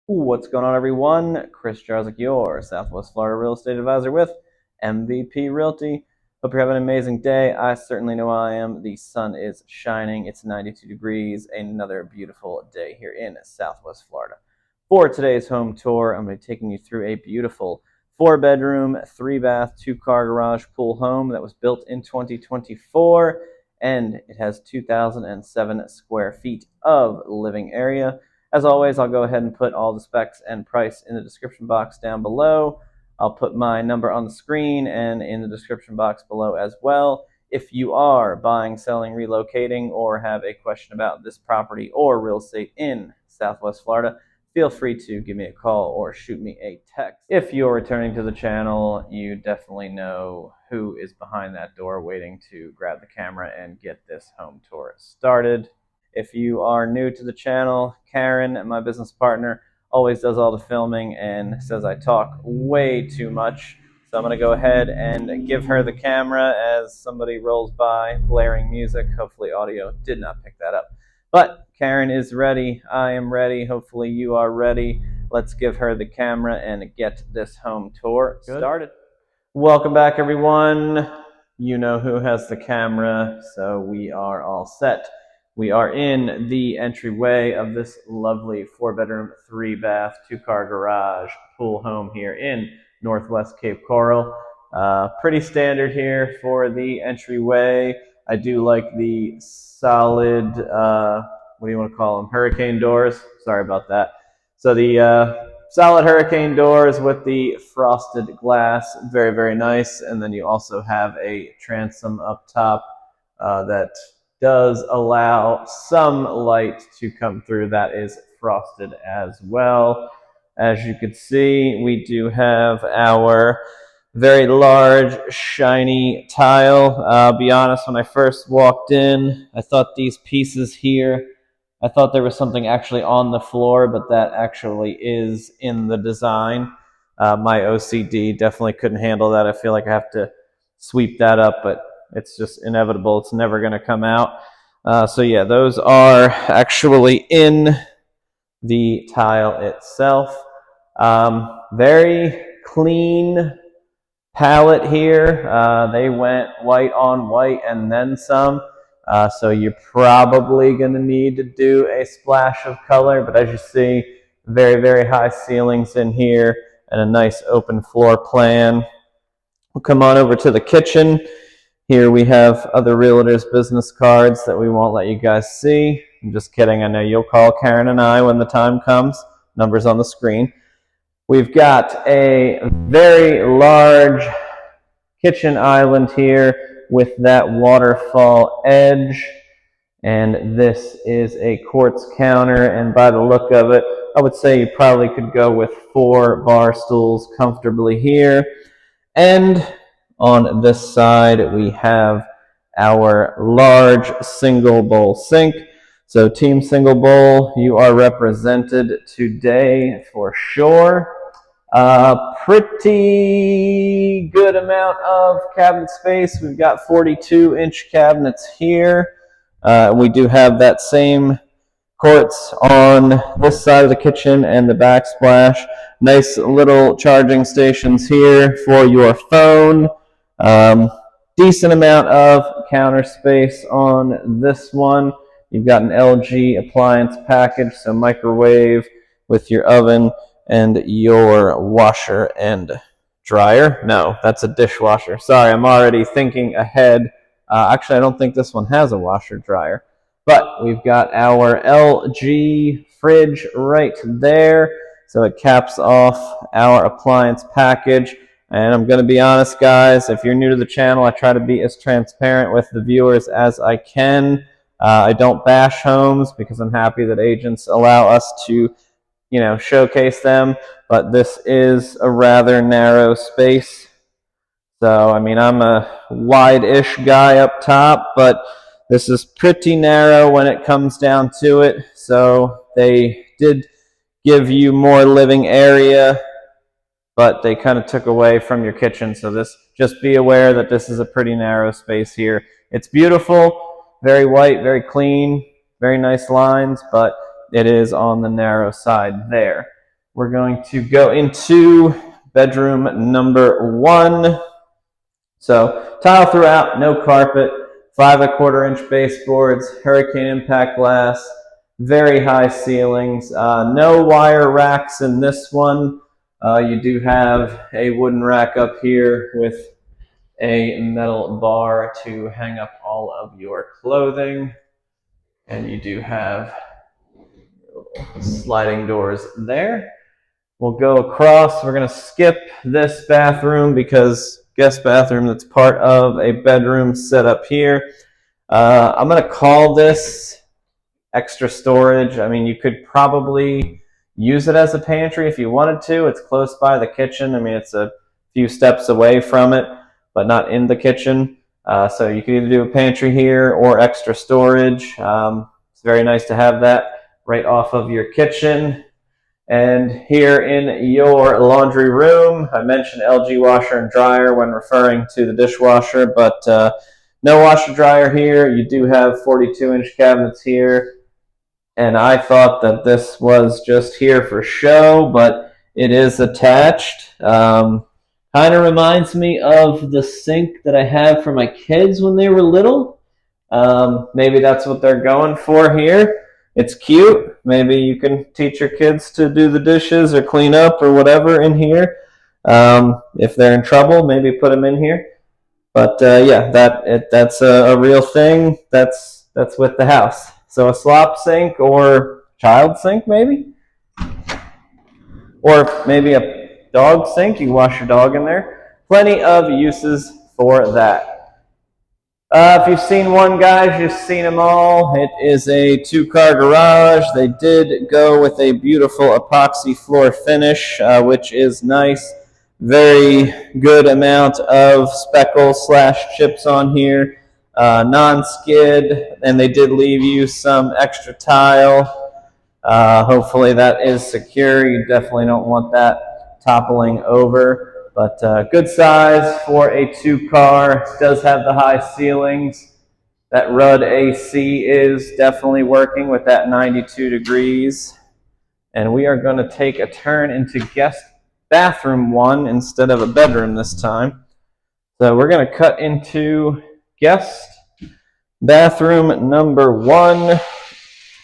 What's going on, everyone? Chris Jarzyk, your Southwest Florida real estate advisor with MVP Realty. Hope you're having an amazing day. I certainly know I am. The sun is shining. It's 92 degrees. Another beautiful day here in Southwest Florida. For today's home tour, I'm going to be taking you through a beautiful 4-bedroom, 3-bath, 2-car garage pool home that was built in 2024, and it has 2,007 square feet of living area. As always, I'll go ahead and put all the specs and price in the description box down below. I'll put my number on the screen and in the description box below as well. If you are buying, selling, relocating, or have a question about this property or real estate in Southwest Florida, feel free to give me a call or shoot me a text. If you're returning to the channel, you definitely know who is behind that door waiting to grab the camera and get this home tour started. If you are new to the channel, Karen, my business partner, always does all the filming and says I talk way too much. So I'm going to go ahead and give her the camera as somebody rolls by, blaring music. Hopefully audio did not pick that up. But Karen is ready. I am ready. Hopefully you are ready. Let's give her the camera and get this home tour started. Welcome back, everyone. You know who has the camera, so we are all set. We are in the entryway of this lovely 4-bedroom, 3-bath, 2-car garage pool home here in Northwest Cape Coral. Pretty standard here for the entryway. I do like the solid, what do you want to call them? Hurricane doors. Sorry about that. So the solid hurricane doors with the frosted glass, very, very nice. And then you also have a transom up top that does allow some light to come through. That is frosted as well. As you can see, we do have our very large, shiny tile. I'll be honest, when I first walked in, I thought these pieces here, I thought there was something actually on the floor, but that actually is in the design. My OCD definitely couldn't handle that. I feel like I have to sweep that up, but it's just inevitable. It's never going to come out. So yeah, those are actually in the tile itself. Very clean palette here. They went white on white and then some. So you're probably going to need to do a splash of color. But as you see, very, very high ceilings in here and a nice open floor plan. We'll come on over to the kitchen. Here we have other realtors' business cards that we won't let you guys see. I'm just kidding. I know you'll call Karen and I when the time comes. Numbers on the screen. We've got a very large kitchen island here with that waterfall edge. And this is a quartz counter. And by the look of it, I would say you probably could go with 4 bar stools comfortably here. And on this side, we have our large single bowl sink. So Team Single Bowl, you are represented today for sure. Pretty good amount of cabinet space. We've got 42-inch cabinets here. We do have that same quartz on this side of the kitchen and the backsplash. Nice little charging stations here for your phone. Decent amount of counter space on this one. You've got an LG appliance package, so microwave with your oven and your washer and dryer. No, that's a dishwasher. Sorry, I'm already thinking ahead. Actually, I don't think this one has a washer dryer. But we've got our LG fridge right there. So it caps off our appliance package. And I'm going to be honest, guys, if you're new to the channel, I try to be as transparent with the viewers as I can. I don't bash homes because I'm happy that agents allow us to, showcase them. But this is a rather narrow space. So, I mean, I'm a wide-ish guy up top, but this is pretty narrow when it comes down to it. So they did give you more living area, but they kind of took away from your kitchen. So just be aware that this is a pretty narrow space here. It's beautiful, very white, very clean, very nice lines, but it is on the narrow side there. we're going to go into bedroom number 1. So tile throughout, no carpet, 5 1/4-inch baseboards, hurricane impact glass, very high ceilings, no wire racks in this one. You do have a wooden rack up here with a metal bar to hang up all of your clothing. And you do have sliding doors there. We'll go across. We're going to skip this bathroom because guest bathroom that's part of a bedroom set up here. I'm going to call this extra storage. I mean, you could probably use it as a pantry if you wanted to. It's close by the kitchen. I mean, it's a few steps away from it, but not in the kitchen. So you could either do a pantry here or extra storage. It's very nice to have that right off of your kitchen. And here in your laundry room, I mentioned LG washer and dryer when referring to the dishwasher, but no washer dryer here. You do have 42-inch cabinets here. And I thought that this was just here for show, but it is attached. Kind of reminds me of the sink that I have for my kids when they were little. Maybe that's what they're going for here. It's cute. Maybe you can teach your kids to do the dishes or clean up or whatever in here. If they're in trouble, maybe put them in here. But yeah, that's a real thing. That's with the house. So a slop sink or child sink maybe? Or maybe a dog sink. You can wash your dog in there. Plenty of uses for that. If you've seen one, guys, you've seen them all. It is a 2-car garage. They did go with a beautiful epoxy floor finish, which is nice. Very good amount of speckles / chips on here. Non-skid, and they did leave you some extra tile. Hopefully that is secure. You definitely don't want that toppling over. But good size for a 2-car. It does have the high ceilings. That Rudd AC is definitely working with that 92 degrees. And we are going to take a turn into guest bathroom 1 instead of a bedroom this time. So we're going to cut into guest bathroom number 1.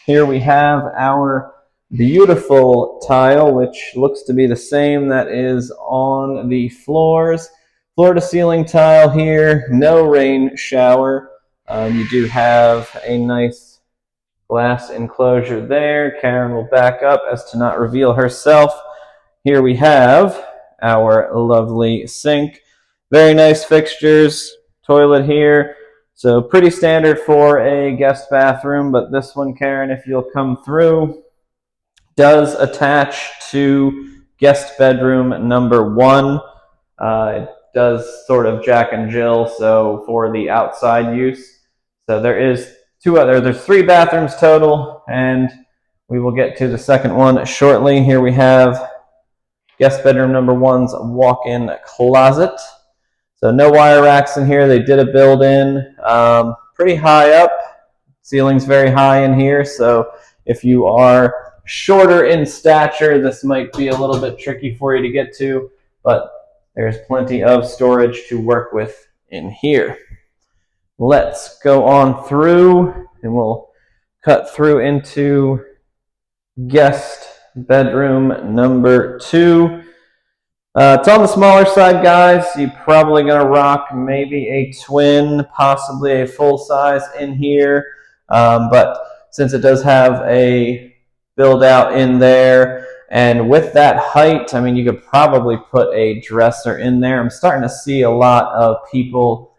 Here we have our beautiful tile, which looks to be the same that is on the floors. Floor to ceiling tile here, no rain shower. You do have a nice glass enclosure there. Karen will back up as to not reveal herself. Here we have our lovely sink. Very nice fixtures. Toilet here. So pretty standard for a guest bathroom, but this one, Karen, if you'll come through, does attach to guest bedroom number 1. It does sort of Jack and Jill, so for the outside use. So there's 3 bathrooms total, and we will get to the second one shortly. Here we have guest bedroom number 1's walk-in closet. So no wire racks in here. They did a built-in, pretty high up. Ceiling's very high in here, so if you are shorter in stature, this might be a little bit tricky for you to get to, but there's plenty of storage to work with in here. Let's go on through, and we'll cut through into guest bedroom number 2. It's on the smaller side, guys. You're probably going to rock maybe a twin, possibly a full size in here, but since it does have a build out in there, and with that height, I mean, you could probably put a dresser in there. I'm starting to see a lot of people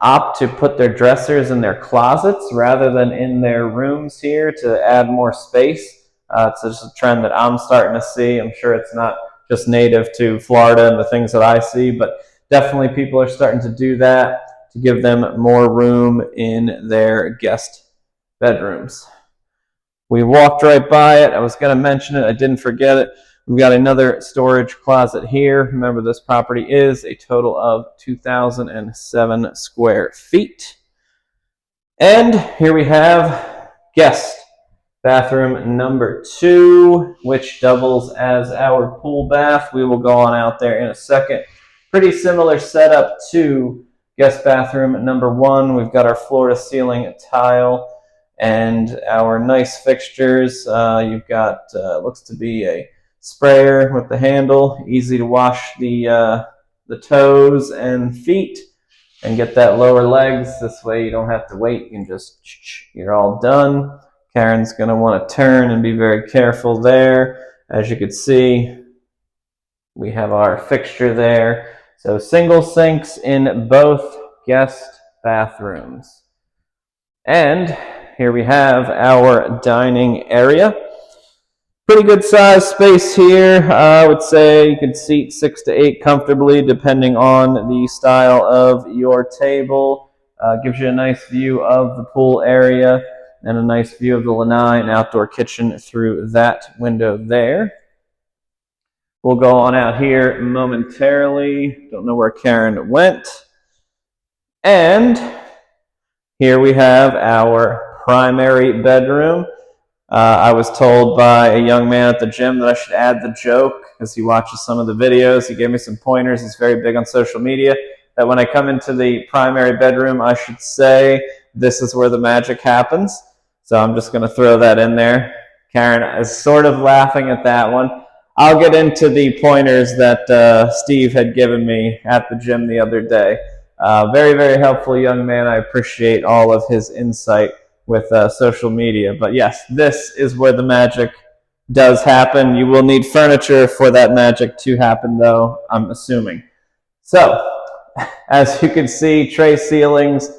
opt to put their dressers in their closets rather than in their rooms here to add more space. It's just a trend that I'm starting to see. I'm sure it's not just native to Florida and the things that I see, but definitely people are starting to do that to give them more room in their guest bedrooms. We walked right by it. I was going to mention it. I didn't forget it. We've got another storage closet here. Remember, this property is a total of 2,007 square feet. And here we have guest Bathroom number 2, which doubles as our pool bath. We will go on out there in a second. Pretty similar setup to guest bathroom number 1. We've got our floor-to-ceiling tile and our nice fixtures. You've got, looks to be a sprayer with the handle, easy to wash the toes and feet and get that lower legs. This way you don't have to wait. You can just, you're all done. Karen's going to want to turn and be very careful there. As you can see, we have our fixture there. So single sinks in both guest bathrooms. And here we have our dining area. Pretty good size space here. I would say you could seat 6 to 8 comfortably depending on the style of your table. Gives you a nice view of the pool area and a nice view of the lanai and outdoor kitchen through that window there. We'll go on out here momentarily. Don't know where Karen went. And here we have our primary bedroom. I was told by a young man at the gym that I should add the joke as he watches some of the videos. He gave me some pointers. He's very big on social media. That when I come into the primary bedroom, I should say, "This is where the magic happens." So I'm just going to throw that in there. Karen is sort of laughing at that one. I'll get into the pointers that Steve had given me at the gym the other day. Very, very helpful young man. I appreciate all of his insight with social media. But yes, this is where the magic does happen. You will need furniture for that magic to happen, though, I'm assuming. So, as you can see, tray ceilings,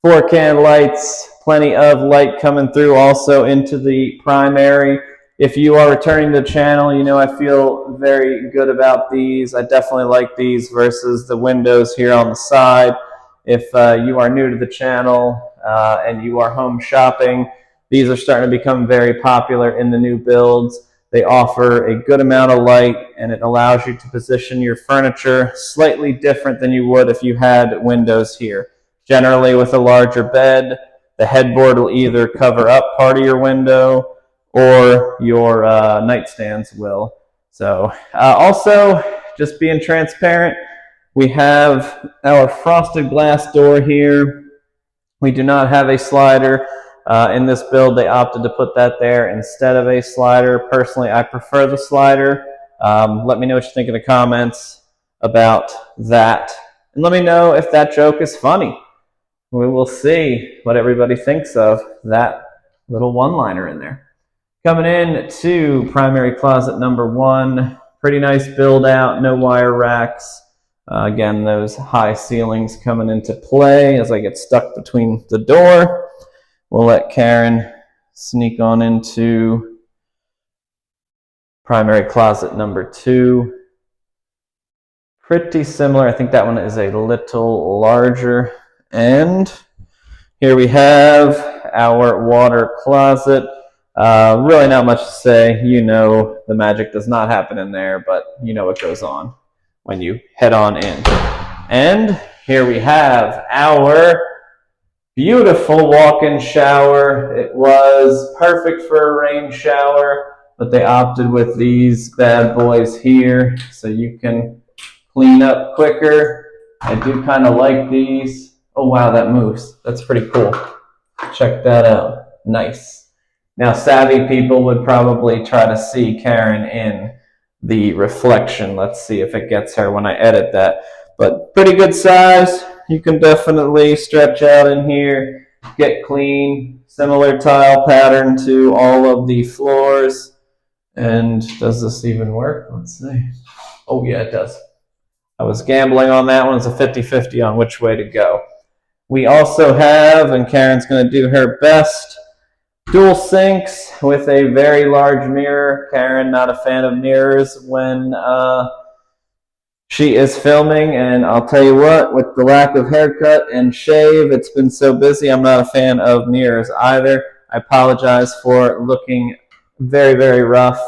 4-can lights, plenty of light coming through also into the primary. If you are returning to the channel, you know I feel very good about these. I definitely like these versus the windows here on the side. If you are new to the channel and you are home shopping, these are starting to become very popular in the new builds. They offer a good amount of light and it allows you to position your furniture slightly different than you would if you had windows here. Generally with a larger bed, the headboard will either cover up part of your window or your nightstands will. So also, just being transparent, we have our frosted glass door here. We do not have a slider. In this build, they opted to put that there instead of a slider. Personally, I prefer the slider. Let me know what you think in the comments about that. And let me know if that joke is funny. We will see what everybody thinks of that little one-liner in there. Coming in to primary closet number 1. Pretty nice build out, no wire racks. Again, those high ceilings coming into play as I get stuck between the door. We'll let Karen sneak on into primary closet number 2. Pretty similar. I think that one is a little larger. And here we have our water closet. Really not much to say. You know the magic does not happen in there, but you know what goes on when you head on in. And here we have our beautiful walk-in shower. It was perfect for a rain shower, but they opted with these bad boys here so you can clean up quicker. I do kind of like these. Oh wow, that moves. That's pretty cool. Check that out. Nice. Now, savvy people would probably try to see Karen in the reflection. Let's see if it gets her when I edit that. But pretty good size. You can definitely stretch out in here, get clean. Similar tile pattern to all of the floors. And does this even work? Let's see. Oh yeah, it does. I was gambling on that one. It's a 50-50 on which way to go. We also have, and Karen's going to do her best, dual sinks with a very large mirror. Karen, not a fan of mirrors when she is filming, and I'll tell you what, with the lack of haircut and shave, it's been so busy, I'm not a fan of mirrors either. I apologize for looking very, very rough.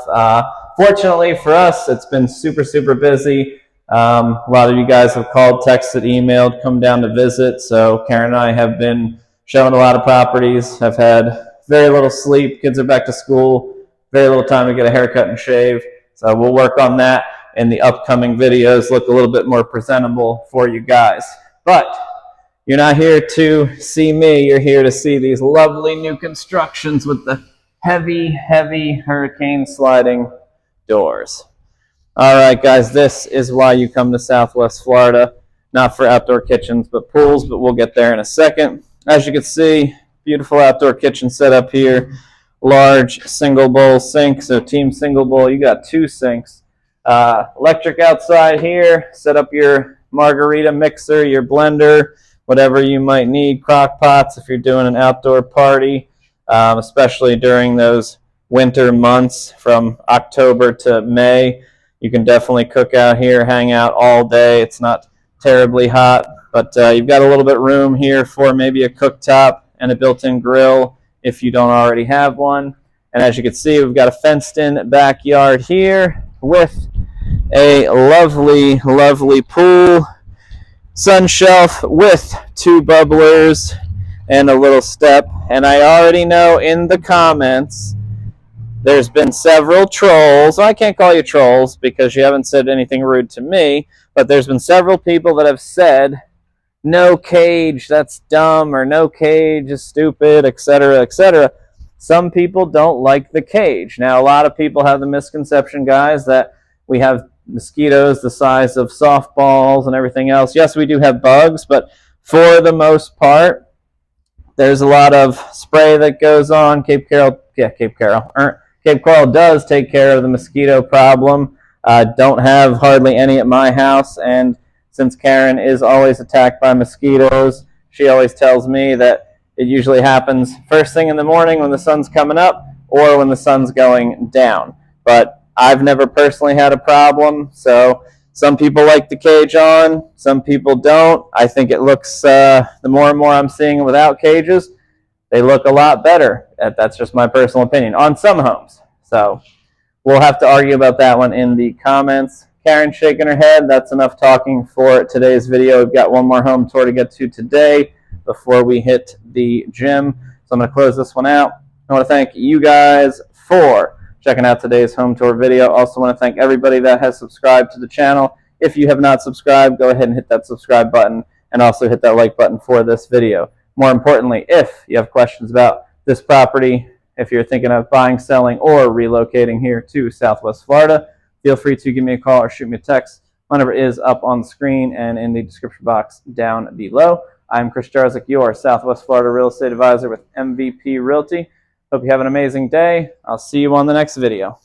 Fortunately for us, it's been super, super busy. A lot of you guys have called, texted, emailed, come down to visit, so Karen and I have been showing a lot of properties. I've had very little sleep. Kids are back to school. Very little time to get a haircut and shave. So we'll work on that in the upcoming videos, look a little bit more presentable for you guys. But you're not here to see me. You're here to see these lovely new constructions with the heavy, heavy hurricane sliding doors. All right, guys, this is why you come to Southwest Florida. Not for outdoor kitchens, but pools, but we'll get there in a second. As you can see, beautiful outdoor kitchen setup here. Large single bowl sink, so team single bowl, you got 2 sinks. Electric outside here, set up your margarita mixer, your blender, whatever you might need, crock pots if you're doing an outdoor party, especially during those winter months from October to May. You can definitely cook out here, hang out all day. It's not terribly hot, but you've got a little bit of room here for maybe a cooktop and a built-in grill if you don't already have one. And as you can see, we've got a fenced-in backyard here with a lovely, lovely pool, sun shelf with 2 bubblers and a little step. And I already know in the comments there's been several trolls. I can't call you trolls because you haven't said anything rude to me, but there's been several people that have said, no cage, that's dumb, or no cage is stupid, etc., etc. Some people don't like the cage. Now, a lot of people have the misconception, guys, that we have mosquitoes the size of softballs and everything else. Yes, we do have bugs, but for the most part, there's a lot of spray that goes on. Cape Coral does take care of the mosquito problem. Don't have hardly any at my house, and since Karen is always attacked by mosquitoes, she always tells me that it usually happens first thing in the morning when the sun's coming up or when the sun's going down. But I've never personally had a problem, so some people like the cage on, some people don't. I think it looks, the more and more I'm seeing it without cages, they look a lot better. That's just my personal opinion on some homes. So we'll have to argue about that one in the comments. Karen's shaking her head. That's enough talking for today's video. We've got one more home tour to get to today before we hit the gym. So I'm going to close this one out. I want to thank you guys for checking out today's home tour video. Also want to thank everybody that has subscribed to the channel. If you have not subscribed, go ahead and hit that subscribe button and also hit that like button for this video. More importantly, if you have questions about this property, if you're thinking of buying, selling, or relocating here to Southwest Florida, feel free to give me a call or shoot me a text. My number is up on the screen and in the description box down below. I'm Chris Jarzyk, your Southwest Florida real estate advisor with MVP Realty. Hope you have an amazing day. I'll see you on the next video.